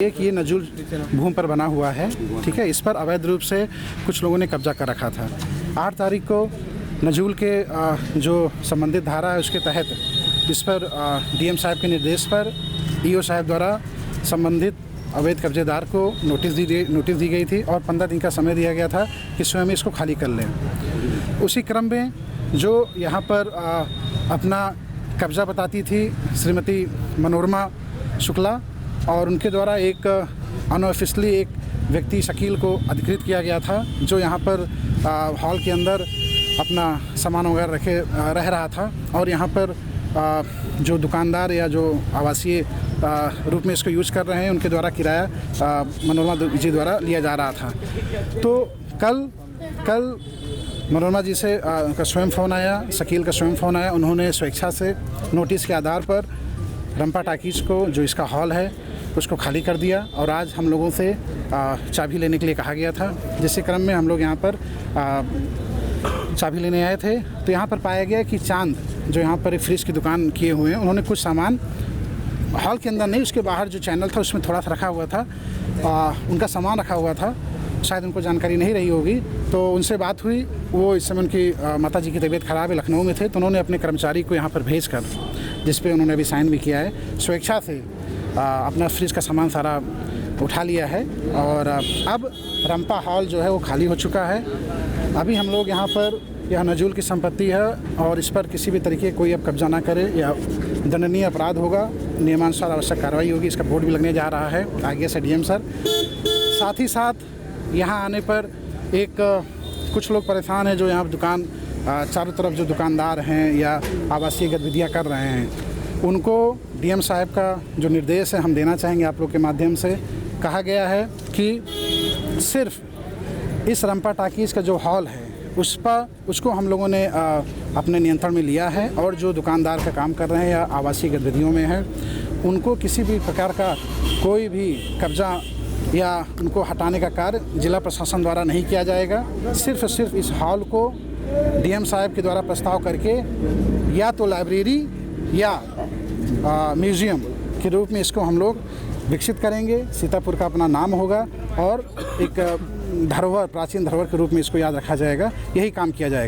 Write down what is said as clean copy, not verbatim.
एक ये नजुल भूमि पर बना हुआ है, ठीक है। इस पर अवैध रूप से कुछ लोगों ने कब्जा कर रखा था। 8 तारीख को नजुल के जो संबंधित धारा है उसके तहत इस पर डीएम साहब के निर्देश पर ईओ साहब द्वारा संबंधित अवैध कब्जेदार को नोटिस दी गई थी और 15 दिन का समय दिया गया था कि स्वयं इसको खाली कर लें। उसी क्रम में जो यहाँ पर अपना कब्जा बताती थी श्रीमती मनोरमा शुक्ला और उनके द्वारा एक अनऑफिशियली एक व्यक्ति शकील को अधिकृत किया गया था जो यहाँ पर हॉल के अंदर अपना सामान वगैरह रह रहा था और यहाँ पर जो दुकानदार या जो आवासीय रूप में इसको यूज़ कर रहे हैं उनके द्वारा किराया मनोरमा जी द्वारा लिया जा रहा था। तो कल मनोरमा जी से का स्वयं फ़ोन आया, शकील का स्वयं फ़ोन आया। उन्होंने स्वेच्छा से नोटिस के आधार पर रंपा टाकीज़ को जो इसका हॉल है उसको खाली कर दिया और आज हम लोगों से चाबी लेने के लिए कहा गया था, जिसके क्रम में हम लोग यहाँ पर चाबी लेने आए थे। तो यहाँ पर पाया गया कि चांद जो यहाँ पर एक फ्रिज की दुकान किए हुए हैं, उन्होंने कुछ सामान हॉल के अंदर नहीं, उसके बाहर जो चैनल था उसमें थोड़ा सा रखा हुआ था, उनका सामान रखा हुआ था, शायद उनको जानकारी नहीं रही होगी। तो उनसे बात हुई, वो इस समय उनकी माता जी की तबीयत ख़राब है, लखनऊ में थे, तो उन्होंने अपने कर्मचारी को यहाँ पर भेज कर, जिस पे उन्होंने अभी साइन भी किया है, स्वेच्छा से अपना फ्रिज का सामान सारा उठा लिया है और अब रंपा हॉल जो है वो खाली हो चुका है। अभी हम लोग यहाँ पर, यह नजुल की संपत्ति है और इस पर किसी भी तरीके कोई अब कब्जा ना करे या दंडनीय अपराध होगा, नियमानुसार आवश्यक कार्रवाई होगी। इसका बोर्ड भी लगने जा रहा है आगे से डीएम सर। साथ ही साथ यहाँ आने पर एक कुछ लोग परेशान हैं जो यहाँ दुकान चारों तरफ जो दुकानदार हैं या आवासीय गतिविधियाँ कर रहे हैं, उनको डीएम साहब का जो निर्देश है हम देना चाहेंगे आप लोग के माध्यम से। कहा गया है कि सिर्फ इस रंपा टाकीज़ का जो हॉल है उसको हम लोगों ने अपने नियंत्रण में लिया है और जो दुकानदार का काम कर रहे हैं या आवासीय गतिविधियों में है उनको किसी भी प्रकार का कोई भी कब्जा या उनको हटाने का कार्य जिला प्रशासन द्वारा नहीं किया जाएगा। सिर्फ इस हॉल को डीएम साहब के द्वारा प्रस्ताव करके या तो लाइब्रेरी या म्यूज़ियम के रूप में इसको हम लोग विकसित करेंगे। सीतापुर का अपना नाम होगा और एक धरोहर, प्राचीन धरोहर के रूप में इसको याद रखा जाएगा। यही काम किया जाएगा।